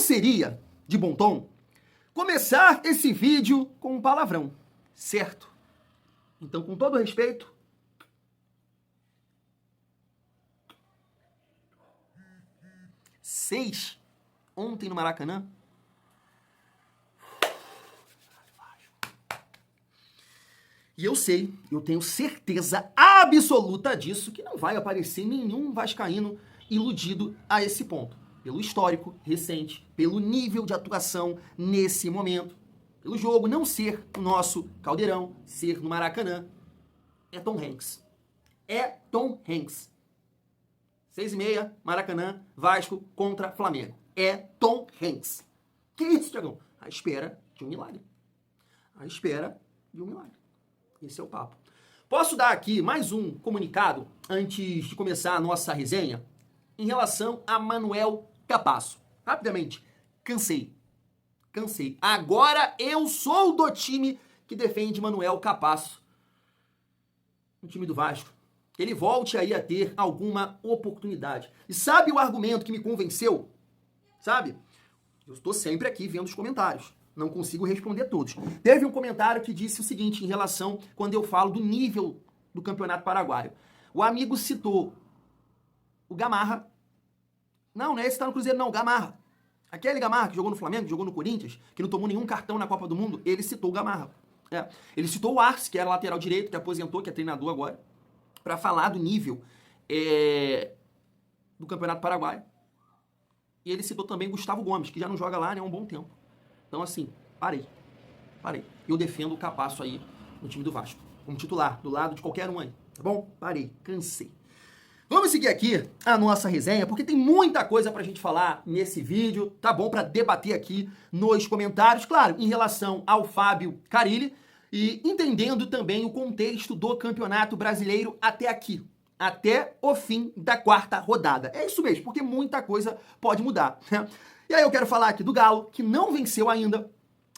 seria de bom tom começar esse vídeo com um palavrão, certo? Então, com todo respeito, seis ontem no Maracanã. E eu sei, eu tenho certeza absoluta disso, que não vai aparecer nenhum vascaíno iludido a esse ponto. Pelo histórico recente, pelo nível de atuação nesse momento, pelo jogo não ser o nosso Caldeirão, ser no Maracanã. É Tom Hanks. É Tom Hanks. 6h30, Maracanã, Vasco contra Flamengo. É Tom Hanks. Que isso, Thiagão? À espera de um milagre. À espera de um milagre. Esse é o papo. Posso dar aqui mais um comunicado antes de começar a nossa resenha em relação a Manuel Capasso. Rapidamente, cansei. Agora eu sou do time que defende Manuel Capasso no time do Vasco. Que ele volte aí a ter alguma oportunidade. E sabe o argumento que me convenceu? Sabe? Eu estou sempre aqui vendo os comentários. Não consigo responder todos. Teve um comentário que disse o seguinte em relação quando eu falo do nível do Campeonato Paraguaio. O amigo citou o Gamarra. Não é esse que tá no Cruzeiro, não. Gamarra. Aquele Gamarra que jogou no Flamengo, que jogou no Corinthians, que não tomou nenhum cartão na Copa do Mundo, ele citou o Gamarra. Ele citou o Arce, que era lateral direito, que aposentou, que é treinador agora, para falar do nível do Campeonato Paraguaio. E ele citou também Gustavo Gomes, que já não joga lá há um bom tempo. Então, assim, parei. Eu defendo o Capasso aí no time do Vasco, como titular, do lado de qualquer um aí, tá bom? Parei, cansei. Vamos seguir aqui a nossa resenha, porque tem muita coisa pra gente falar nesse vídeo, tá bom? Pra debater aqui nos comentários, claro, em relação ao Fábio Carille e entendendo também o contexto do Campeonato Brasileiro até aqui, até o fim da quarta rodada. É isso mesmo, porque muita coisa pode mudar, né? E aí eu quero falar aqui do Galo, que não venceu ainda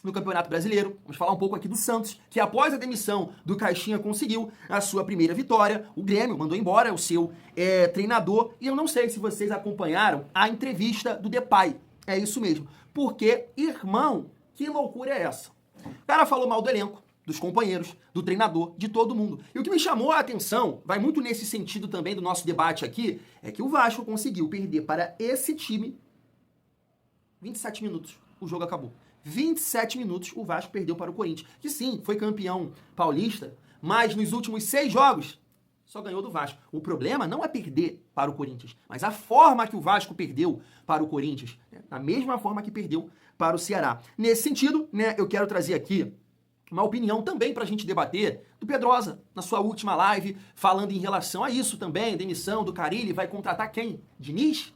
no Campeonato Brasileiro. Vamos falar um pouco aqui do Santos, que após a demissão do Caixinha conseguiu a sua primeira vitória. O Grêmio mandou embora o seu treinador. E eu não sei se vocês acompanharam a entrevista do Depay. É isso mesmo. Porque, irmão, que loucura é essa? O cara falou mal do elenco, dos companheiros, do treinador, de todo mundo. E o que me chamou a atenção, vai muito nesse sentido também do nosso debate aqui, é que o Vasco conseguiu perder para esse time 27 minutos, o jogo acabou. 27 minutos o Vasco perdeu para o Corinthians, que sim, foi campeão paulista, mas nos últimos 6 jogos só ganhou do Vasco. O problema não é perder para o Corinthians, mas a forma que o Vasco perdeu para o Corinthians, né? Da mesma forma que perdeu para o Ceará. Nesse sentido, né, eu quero trazer aqui uma opinião também para a gente debater do Pedrosa, na sua última live, falando em relação a isso também, demissão do Carille, vai contratar quem? Diniz?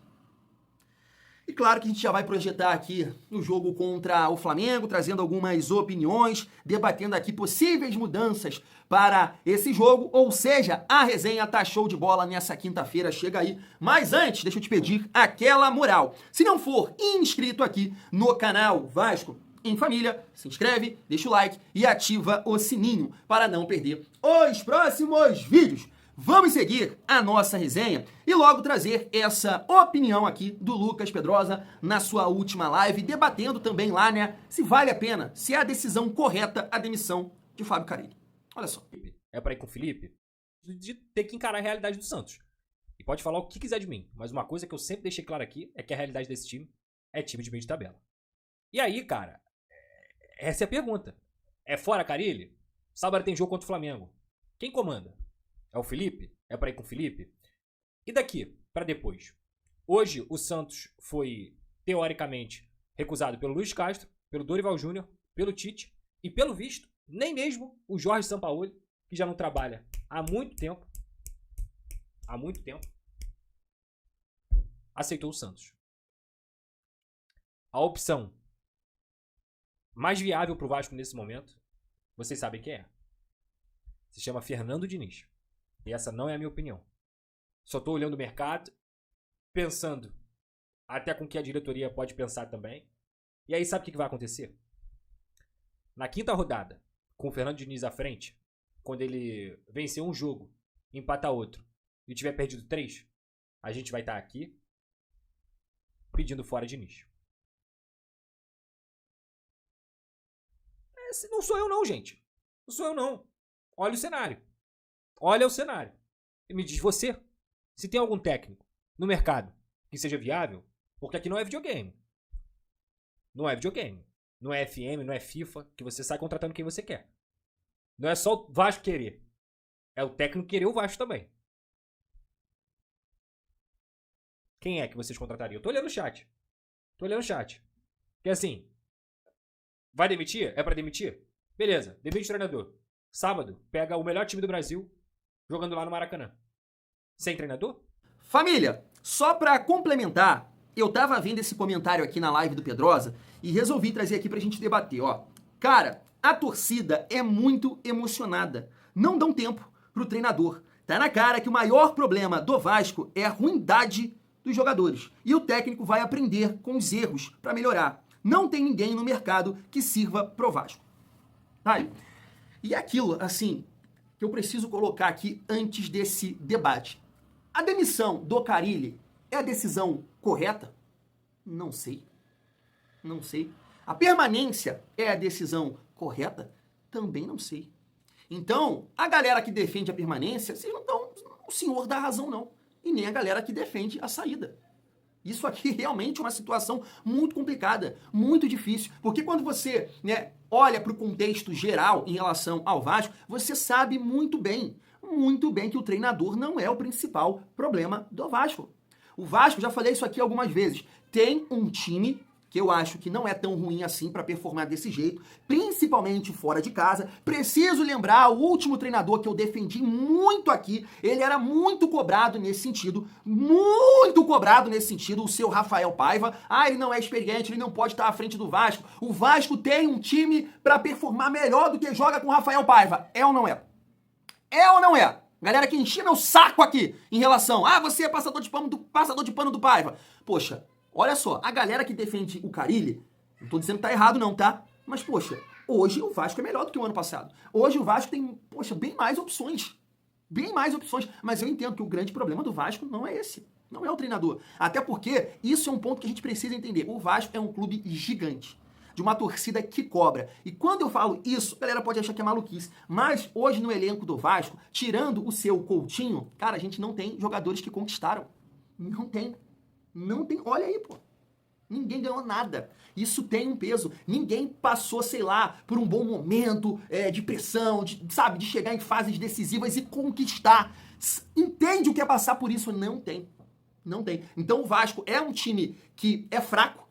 E claro que a gente já vai projetar aqui no jogo contra o Flamengo, trazendo algumas opiniões, debatendo aqui possíveis mudanças para esse jogo, ou seja, a resenha tá show de bola nessa quinta-feira, chega aí. Mas antes, deixa eu te pedir aquela moral. Se não for inscrito aqui no canal Vasco em Família, se inscreve, deixa o like e ativa o sininho para não perder os próximos vídeos. Vamos seguir a nossa resenha e logo trazer essa opinião aqui do Lucas Pedrosa na sua última live, debatendo também lá, né, se vale a pena, se é a decisão correta a demissão de Fábio Carille. Olha só. É pra ir com o Felipe de ter que encarar a realidade do Santos. E pode falar o que quiser de mim, mas uma coisa que eu sempre deixei claro aqui é que a realidade desse time é time de meio de tabela. E aí, cara, essa é a pergunta. É fora Carille? Sábado tem jogo contra o Flamengo. Quem comanda? É o Felipe? É pra ir com o Felipe? E daqui pra depois? Hoje o Santos foi, teoricamente, recusado pelo Luiz Castro, pelo Dorival Júnior, pelo Tite e, pelo visto, nem mesmo o Jorge Sampaoli, que já não trabalha há muito tempo, aceitou o Santos. A opção mais viável pro Vasco nesse momento, vocês sabem quem é. Se chama Fernando Diniz. E essa não é a minha opinião. Só tô olhando o mercado, pensando até com que a diretoria pode pensar também. E aí sabe o que vai acontecer? Na quinta rodada, com o Fernando Diniz à frente, quando ele vencer um jogo, empatar outro e tiver perdido 3, a gente vai estar aqui pedindo fora Diniz. Não sou eu não, gente. Não sou eu não. Olha o cenário. Olha o cenário. E me diz você, se tem algum técnico no mercado que seja viável, porque aqui não é videogame. Não é videogame. Não é FM, não é FIFA, que você sai contratando quem você quer. Não é só o Vasco querer. É o técnico querer o Vasco também. Quem é que vocês contratariam? Eu tô olhando o chat. Porque assim, vai demitir? É pra demitir? Beleza, demite o treinador. Sábado, pega o melhor time do Brasil jogando lá no Maracanã. Sem treinador? Família, só pra complementar, eu tava vendo esse comentário aqui na live do Pedrosa e resolvi trazer aqui pra gente debater, ó. Cara, a torcida é muito emocionada. Não dão tempo pro treinador. Tá na cara que o maior problema do Vasco é a ruindade dos jogadores. E o técnico vai aprender com os erros pra melhorar. Não tem ninguém no mercado que sirva pro Vasco. Aí. E aquilo, assim, que eu preciso colocar aqui antes desse debate. A demissão do Carille é a decisão correta? Não sei. Não sei. A permanência é a decisão correta? Também não sei. Então, a galera que defende a permanência, vocês não dão o senhor da razão, não. E nem a galera que defende a saída. Isso aqui realmente é uma situação muito complicada, muito difícil. Porque quando você, olha para o contexto geral em relação ao Vasco, você sabe muito bem que o treinador não é o principal problema do Vasco. O Vasco, já falei isso aqui algumas vezes, tem um time que eu acho que não é tão ruim assim para performar desse jeito, principalmente fora de casa. Preciso lembrar, o último treinador que eu defendi muito aqui, ele era muito cobrado nesse sentido, o seu Rafael Paiva. Ele não é experiente, ele não pode estar à frente do Vasco. O Vasco tem um time para performar melhor do que joga com o Rafael Paiva. É ou não é? É ou não é? Galera que enchia meu saco aqui em relação, você é passador de pano do Paiva. Poxa, olha só, a galera que defende o Carille, não tô dizendo que tá errado não, tá? Mas, poxa, hoje o Vasco é melhor do que o ano passado. Hoje o Vasco tem, bem mais opções. Bem mais opções. Mas eu entendo que o grande problema do Vasco não é esse. Não é o treinador. Até porque isso é um ponto que a gente precisa entender. O Vasco é um clube gigante, de uma torcida que cobra. E quando eu falo isso, a galera pode achar que é maluquice. Mas hoje no elenco do Vasco, tirando o seu Coutinho, cara, a gente não tem jogadores que conquistaram. Não tem. Não tem. Olha aí, pô. Ninguém ganhou nada. Isso tem um peso. Ninguém passou, sei lá, por um bom momento de pressão, de chegar em fases decisivas e conquistar. Entende o que é passar por isso? Não tem. Não tem. Então o Vasco é um time que é fraco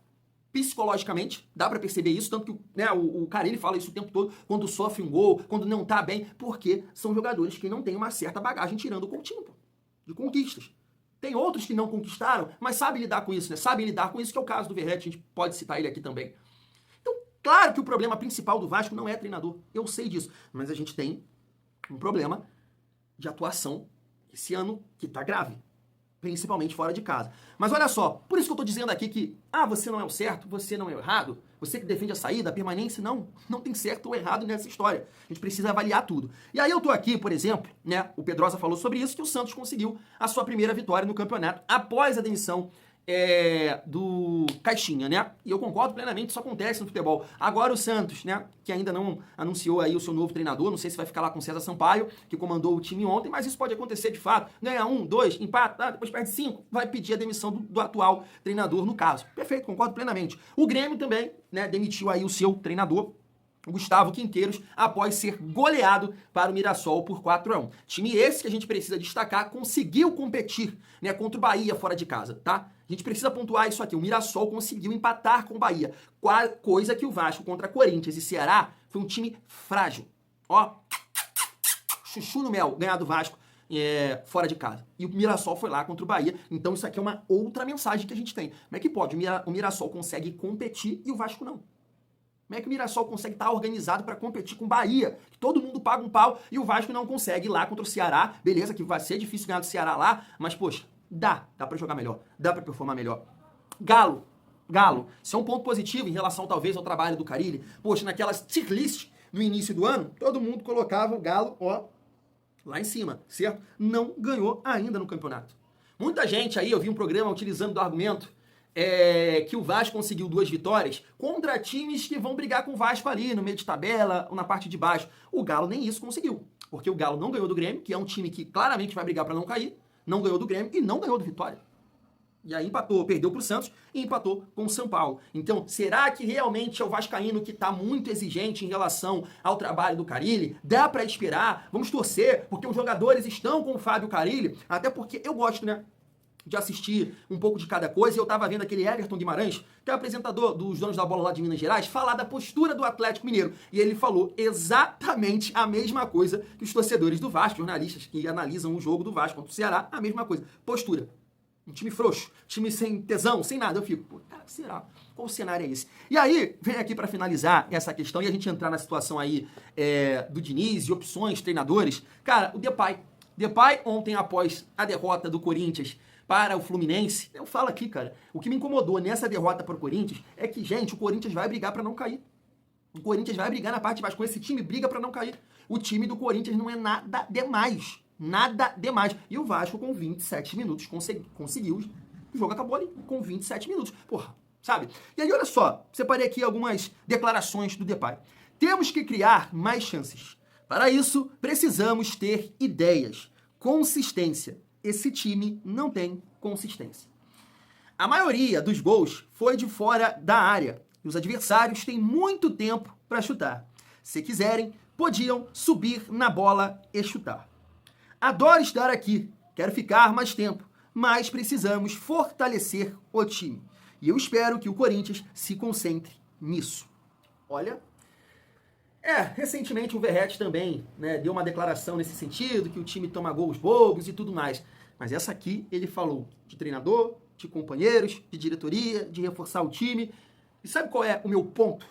psicologicamente, dá pra perceber isso, tanto que o Carille fala isso o tempo todo, quando sofre um gol, quando não tá bem, porque são jogadores que não têm uma certa bagagem tirando o Coutinho, pô, de conquistas. Tem outros que não conquistaram, mas sabem lidar com isso, né? Sabem lidar com isso, que é o caso do Verratti, a gente pode citar ele aqui também. Então, claro que o problema principal do Vasco não é treinador, eu sei disso, mas a gente tem um problema de atuação esse ano que tá grave, principalmente fora de casa. Mas olha só, por isso que eu tô dizendo aqui que, você não é o certo, você não é o errado, você que defende a saída, a permanência, não tem certo ou errado nessa história. A gente precisa avaliar tudo. E aí eu tô aqui, por exemplo, o Pedrosa falou sobre isso, que o Santos conseguiu a sua primeira vitória no campeonato após a demissão do Caixinha, né? E eu concordo plenamente, isso acontece no futebol. Agora o Santos, que ainda não anunciou aí o seu novo treinador, não sei se vai ficar lá com César Sampaio, que comandou o time ontem, mas isso pode acontecer de fato. Ganha 1, 2, empata, depois perde 5, vai pedir a demissão do atual treinador no caso. Perfeito, concordo plenamente. O Grêmio também, demitiu aí o seu treinador, Gustavo Quinqueiros, após ser goleado para o Mirassol por 4-1. Time esse que a gente precisa destacar, conseguiu competir contra o Bahia fora de casa, tá? A gente precisa pontuar isso aqui. O Mirassol conseguiu empatar com o Bahia, coisa que o Vasco contra Corinthians e Ceará foi um time frágil. Ó, chuchu no mel, ganhar do Vasco fora de casa. E o Mirassol foi lá contra o Bahia. Então isso aqui é uma outra mensagem que a gente tem. Como é que pode? O Mirassol consegue competir e o Vasco não. Como é que o Mirassol consegue estar organizado para competir com o Bahia? Que todo mundo paga um pau e o Vasco não consegue ir lá contra o Ceará. Beleza, que vai ser difícil ganhar do Ceará lá, mas, poxa, dá para jogar melhor, dá para performar melhor. Galo, isso é um ponto positivo em relação, talvez, ao trabalho do Carille. Poxa, naquelas tier list no início do ano, todo mundo colocava o Galo, lá em cima, certo? Não ganhou ainda no campeonato. Muita gente aí, eu vi um programa utilizando do argumento que o Vasco conseguiu 2 vitórias contra times que vão brigar com o Vasco ali no meio de tabela ou na parte de baixo. O Galo nem isso conseguiu, porque o Galo não ganhou do Grêmio, que é um time que claramente vai brigar para não cair, não ganhou do Grêmio e não ganhou do Vitória. E aí empatou, perdeu pro Santos e empatou com o São Paulo. Então, será que realmente é o vascaíno que está muito exigente em relação ao trabalho do Carille? Dá para esperar? Vamos torcer, porque os jogadores estão com o Fábio Carille, até porque eu gosto, né, de assistir um pouco de cada coisa, e eu tava vendo aquele Everton Guimarães, que é o apresentador dos Donos da Bola lá de Minas Gerais, falar da postura do Atlético Mineiro. E ele falou exatamente a mesma coisa que os torcedores do Vasco, jornalistas que analisam o jogo do Vasco contra o Ceará, a mesma coisa. Postura. Um time frouxo, time sem tesão, sem nada. Eu fico, pô, cara, será? Qual cenário é esse? E aí, vem aqui para finalizar essa questão e a gente entrar na situação aí do Diniz e opções, treinadores. Cara, o Depay. Depay, ontem, após a derrota do Corinthians para o Fluminense, eu falo aqui, cara, o que me incomodou nessa derrota para o Corinthians é que, gente, o Corinthians vai brigar para não cair. O Corinthians vai brigar na parte de baixo. Com esse time, briga para não cair. O time do Corinthians não é nada demais. Nada demais. E o Vasco, com 27 minutos, conseguiu. O jogo acabou ali com 27 minutos. Porra, sabe? E aí, olha só. Separei aqui algumas declarações do Depay. Temos que criar mais chances. Para isso, precisamos ter ideias. Consistência. Esse time não tem consistência. A maioria dos gols foi de fora da área. E os adversários têm muito tempo para chutar. Se quiserem, podiam subir na bola e chutar. Adoro estar aqui, quero ficar mais tempo, mas precisamos fortalecer o time. E eu espero que o Corinthians se concentre nisso. Olha, recentemente o Verratti também, né, deu uma declaração nesse sentido, que o time toma gols bobos e tudo mais. Mas essa aqui ele falou de treinador, de companheiros, de diretoria, de reforçar o time. E sabe qual é o meu ponto?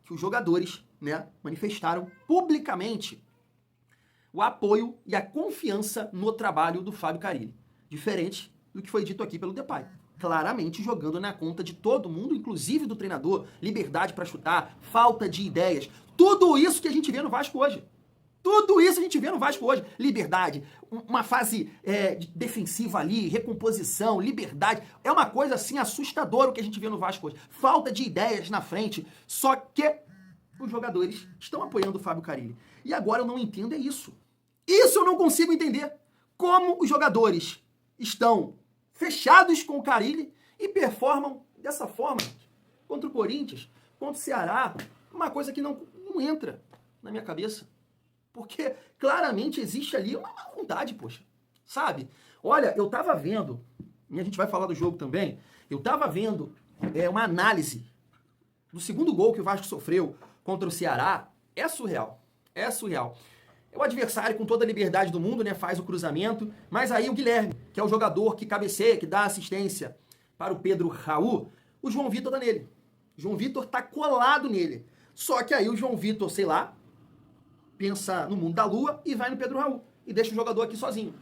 Que os jogadores, né, manifestaram publicamente o apoio e a confiança no trabalho do Fábio Carille. Diferente do que foi dito aqui pelo Depay. Claramente jogando na conta de todo mundo, inclusive do treinador, liberdade para chutar, falta de ideias. Tudo isso que a gente vê no Vasco hoje. Tudo isso a gente vê no Vasco hoje. Liberdade, uma fase defensiva ali, recomposição, liberdade. É uma coisa assim assustadora o que a gente vê no Vasco hoje. Falta de ideias na frente. Só que os jogadores estão apoiando o Fábio Carille. E agora eu não entendo isso. Isso eu não consigo entender. Como os jogadores estão fechados com o Carille e performam dessa forma contra o Corinthians, contra o Ceará. Uma coisa que não entra na minha cabeça. Porque claramente existe ali uma má vontade, poxa. Sabe? Olha, eu tava vendo, e a gente vai falar do jogo também, eu tava vendo uma análise do segundo gol que o Vasco sofreu contra o Ceará. É surreal. É surreal. O adversário, com toda a liberdade do mundo, né, faz o cruzamento, mas aí o Guilherme, que é o jogador que cabeceia, que dá assistência para o Pedro Raul, o João Vitor tá nele. O João Vitor tá colado nele. Só que aí o João Vitor, sei lá, pensa no mundo da lua e vai no Pedro Raul. E deixa o jogador aqui sozinho.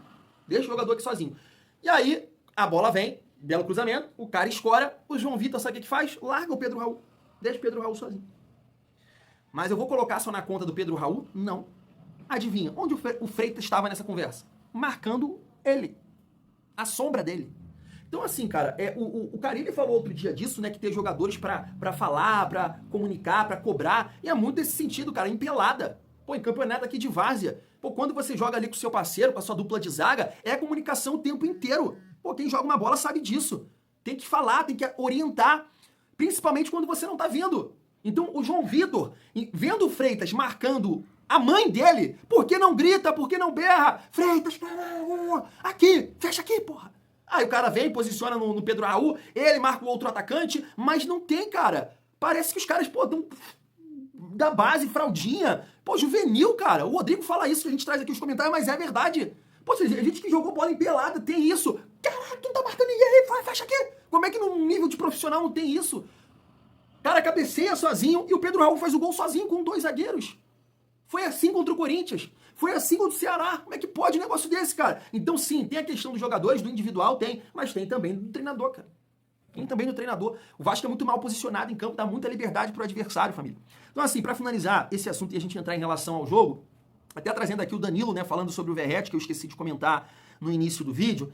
Deixa o jogador aqui sozinho. E aí, a bola vem, belo cruzamento, o cara escora, o João Vitor sabe o que faz? Larga o Pedro Raul. Deixa o Pedro Raul sozinho. Mas eu vou colocar só na conta do Pedro Raul? Não. Adivinha, onde o Freitas estava nessa conversa? Marcando ele. A sombra dele. Então, assim, cara, o Carille falou outro dia disso, né, que tem jogadores pra falar, pra comunicar, pra cobrar, e é muito desse sentido, cara, em pelada. Pô, em campeonato aqui de várzea. Pô, quando você joga ali com o seu parceiro, com a sua dupla de zaga, é comunicação o tempo inteiro. Pô, quem joga uma bola sabe disso. Tem que falar, tem que orientar, principalmente quando você não tá vendo. Então, o João Vitor, vendo o Freitas marcando a mãe dele, por que não grita, por que não berra? Freitas, aqui, fecha aqui, porra. Aí o cara vem, posiciona no Pedro Raul, ele marca o outro atacante, mas não tem, cara. Parece que os caras, pô, dão da base, fraldinha. Pô, juvenil, cara. O Rodrigo fala isso, que a gente traz aqui os comentários, mas é verdade. Pô, a gente que jogou bola em pelada tem isso. Caraca, tu não tá marcando ninguém aí, fecha aqui. Como é que num nível de profissional não tem isso? Cara, cabeceia sozinho e o Pedro Raul faz o gol sozinho com 2 zagueiros. Foi assim contra o Corinthians. Foi assim contra o Ceará. Como é que pode um negócio desse, cara? Então, sim, tem a questão dos jogadores, do individual, tem, mas tem também do treinador, cara. Tem também do treinador. O Vasco é muito mal posicionado em campo, dá muita liberdade pro adversário, família. Então, assim, pra finalizar esse assunto e a gente entrar em relação ao jogo, até trazendo aqui o Danilo, né, falando sobre o Verratti, que eu esqueci de comentar no início do vídeo,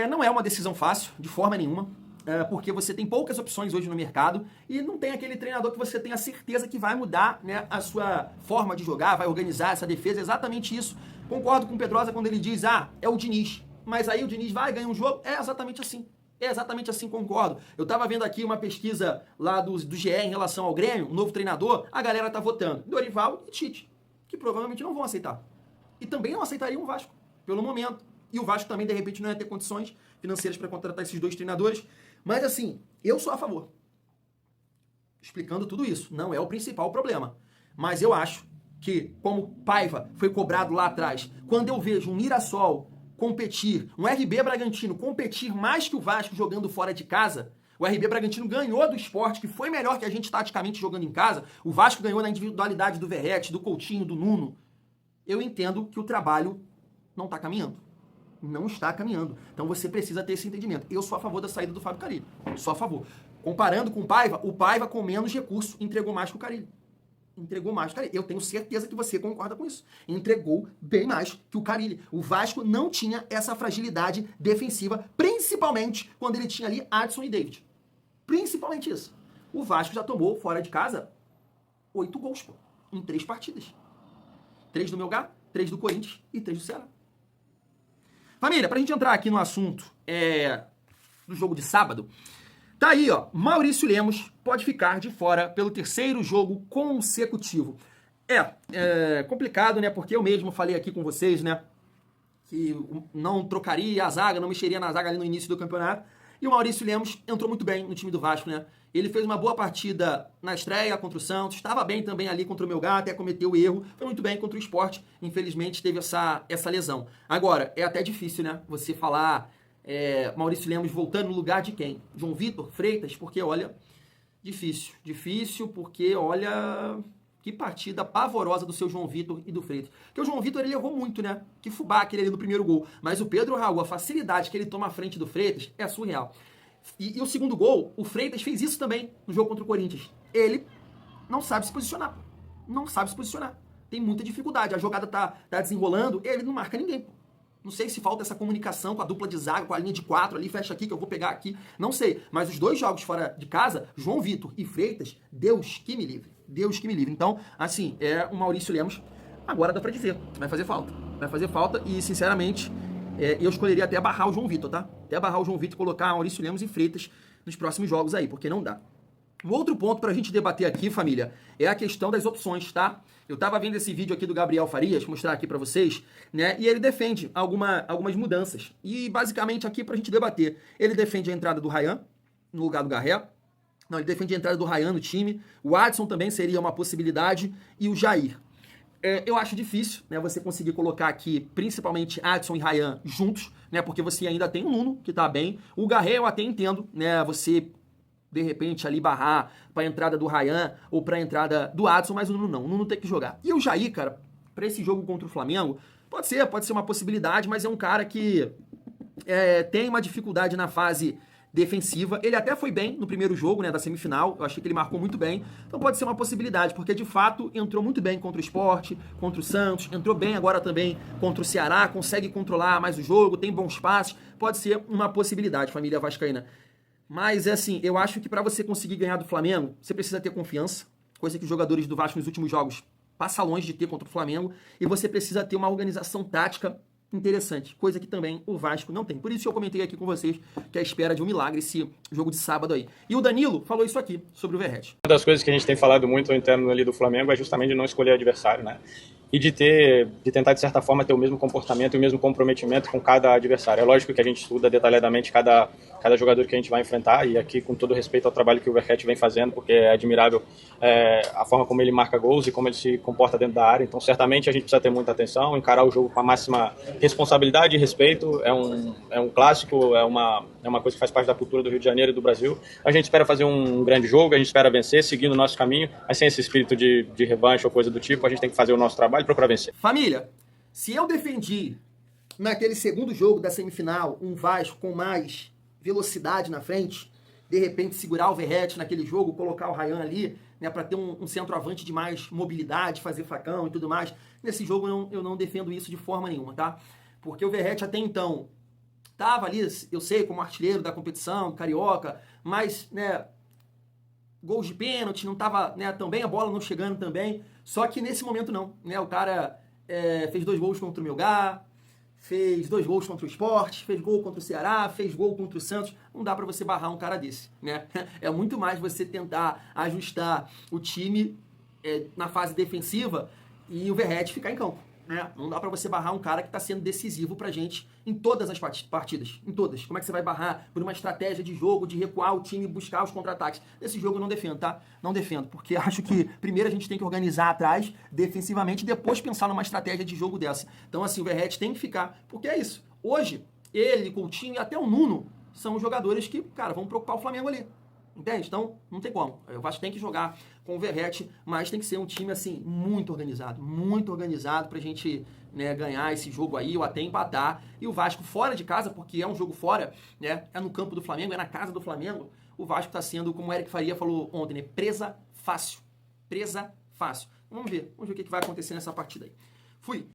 não é uma decisão fácil, de forma nenhuma. porque você tem poucas opções hoje no mercado e não tem aquele treinador que você tem a certeza que vai mudar, né, a sua forma de jogar, vai organizar essa defesa, exatamente isso. Concordo com o Pedrosa quando ele diz, é o Diniz, mas aí o Diniz vai ganhar um jogo, é exatamente assim. É exatamente assim, concordo. Eu tava vendo aqui uma pesquisa lá do GE em relação ao Grêmio, um novo treinador, a galera tá votando Dorival e Tite, que provavelmente não vão aceitar. E também não aceitariam o Vasco, pelo momento. E o Vasco também, de repente, não ia ter condições financeiras para contratar esses 2 treinadores. Mas, assim, eu sou a favor. Explicando tudo isso. Não é o principal problema. Mas eu acho que, como Paiva foi cobrado lá atrás, quando eu vejo um Mirassol competir, um RB Bragantino competir mais que o Vasco jogando fora de casa, o RB Bragantino ganhou do Sport, que foi melhor que a gente taticamente jogando em casa, o Vasco ganhou na individualidade do Verratti, do Coutinho, do Nuno. Eu entendo que o trabalho não está caminhando. Não está caminhando. Então você precisa ter esse entendimento. Eu sou a favor da saída do Fábio Carille. Sou a favor. Comparando com o Paiva com menos recurso entregou mais que o Carille. Entregou mais que o Carille. Eu tenho certeza que você concorda com isso. Entregou bem mais que o Carille. O Vasco não tinha essa fragilidade defensiva, principalmente quando ele tinha ali Adson e David. Principalmente isso. O Vasco já tomou, fora de casa, 8 gols, pô, em 3 partidas. 3 do Melgar, 3 do Corinthians e 3 do Ceará. Família, pra gente entrar aqui no assunto do jogo de sábado, tá aí, ó, Maurício Lemos pode ficar de fora pelo 3º jogo consecutivo. É complicado, né, porque eu mesmo falei aqui com vocês, né, que não trocaria a zaga, não mexeria na zaga ali no início do campeonato, e o Maurício Lemos entrou muito bem no time do Vasco, né, ele fez uma boa partida na estreia contra o Santos, estava bem também ali contra o Melgar, até cometeu o erro, foi muito bem contra o Sport, infelizmente teve essa lesão. Agora, é até difícil, né, você falar Maurício Lemos voltando no lugar de quem? João Vitor, Freitas, porque, olha, difícil, porque, olha, que partida pavorosa do seu João Vitor e do Freitas. Porque o João Vitor, ele errou muito, né, que fubá aquele ali no primeiro gol, mas o Pedro Raul, a facilidade que ele toma à frente do Freitas é surreal. E o segundo gol, o Freitas fez isso também no jogo contra o Corinthians. Ele não sabe se posicionar. Não sabe se posicionar. Tem muita dificuldade. A jogada tá desenrolando, ele não marca ninguém. Não sei se falta essa comunicação com a dupla de zaga, com a linha de 4 ali, fecha aqui que eu vou pegar aqui. Não sei. Mas os 2 jogos fora de casa, João Vitor e Freitas, Deus que me livre. Deus que me livre. Então, assim, o Maurício Lemos, agora dá pra dizer. Vai fazer falta. Vai fazer falta e, sinceramente, eu escolheria até barrar o João Vitor, tá? Até barrar o João Vitor e colocar Maurício Lemos e Freitas nos próximos jogos aí, porque não dá. Um outro ponto pra gente debater aqui, família, é a questão das opções, tá? Eu tava vendo esse vídeo aqui do Gabriel Farias, mostrar aqui pra vocês, né? E ele defende algumas mudanças. E basicamente aqui pra gente debater, ele defende a entrada do Ryan no lugar do Garré. Não, ele defende a entrada do Ryan no time. O Adson também seria uma possibilidade. E o Jair. Eu acho difícil, né, você conseguir colocar aqui, principalmente Adson e Ryan juntos, né, porque você ainda tem o Nuno, que tá bem. O Garré eu até entendo, né, você, de repente, ali barrar pra entrada do Ryan ou pra entrada do Adson, mas o Nuno não. O Nuno tem que jogar. E o Jair, cara, pra esse jogo contra o Flamengo, pode ser uma possibilidade, mas é um cara que tem uma dificuldade na fase defensiva. Ele até foi bem no primeiro jogo, né, da semifinal. Eu achei que ele marcou muito bem. Então pode ser uma possibilidade, porque de fato entrou muito bem contra o Sport, contra o Santos, entrou bem agora também contra o Ceará, consegue controlar mais o jogo, tem bons passes. Pode ser uma possibilidade, família vascaína. Mas, assim, eu acho que para você conseguir ganhar do Flamengo, você precisa ter confiança, coisa que os jogadores do Vasco nos últimos jogos passam longe de ter contra o Flamengo, e você precisa ter uma organização tática interessante, coisa que também o Vasco não tem. Por isso eu comentei aqui com vocês que é a espera de um milagre esse jogo de sábado aí. E o Danilo falou isso aqui sobre o Verratti. Uma das coisas que a gente tem falado muito interno ali do Flamengo é justamente não escolher adversário, né? E de tentar, de certa forma, ter o mesmo comportamento e o mesmo comprometimento com cada adversário. É lógico que a gente estuda detalhadamente cada jogador que a gente vai enfrentar, e aqui com todo respeito ao trabalho que o Verratti vem fazendo, porque é admirável a forma como ele marca gols e como ele se comporta dentro da área. Então, certamente, a gente precisa ter muita atenção, encarar o jogo com a máxima responsabilidade e respeito. É um clássico, é uma coisa que faz parte da cultura do Rio de Janeiro e do Brasil. A gente espera fazer um grande jogo, a gente espera vencer, seguindo o nosso caminho, mas sem esse espírito de revanche ou coisa do tipo. A gente tem que fazer o nosso trabalho para vencer. Família, se eu defendi naquele segundo jogo da semifinal um Vasco com mais velocidade na frente, de repente segurar o Verratti naquele jogo, colocar o Ryan ali, né, para ter um centroavante de mais mobilidade, fazer facão e tudo mais, nesse jogo eu não defendo isso de forma nenhuma, tá? Porque o Verratti até então Tava ali, eu sei, como artilheiro da competição, do Carioca, mas, né, gols de pênalti, não tava, né, tão bem, a bola não chegando também. Só que nesse momento não, né? O cara fez 2 gols contra o Melgar, fez 2 gols contra o Sport, fez gol contra o Ceará, fez gol contra o Santos. Não dá pra você barrar um cara desse, né? É muito mais você tentar ajustar o time na fase defensiva e o Verratti ficar em campo. Não dá pra você barrar um cara que tá sendo decisivo pra gente em todas as partidas. Em todas. Como é que você vai barrar por uma estratégia de jogo, de recuar o time e buscar os contra-ataques? Nesse jogo eu não defendo, tá? Não defendo, porque acho que primeiro a gente tem que organizar atrás, defensivamente, e depois pensar numa estratégia de jogo dessa. Então, assim, o Verratti tem que ficar, porque é isso. Hoje, ele, Coutinho e até o Nuno são os jogadores que, cara, vão preocupar o Flamengo ali. Entende? Então, não tem como. O Vasco tem que jogar com o Verratti, mas tem que ser um time, assim, muito organizado pra gente, né, ganhar esse jogo aí ou até empatar. E o Vasco fora de casa, porque é um jogo fora, né, é no campo do Flamengo, é na casa do Flamengo, o Vasco tá sendo, como o Eric Faria falou ontem, né, presa fácil. Presa fácil. Vamos ver o que vai acontecer nessa partida aí. Fui.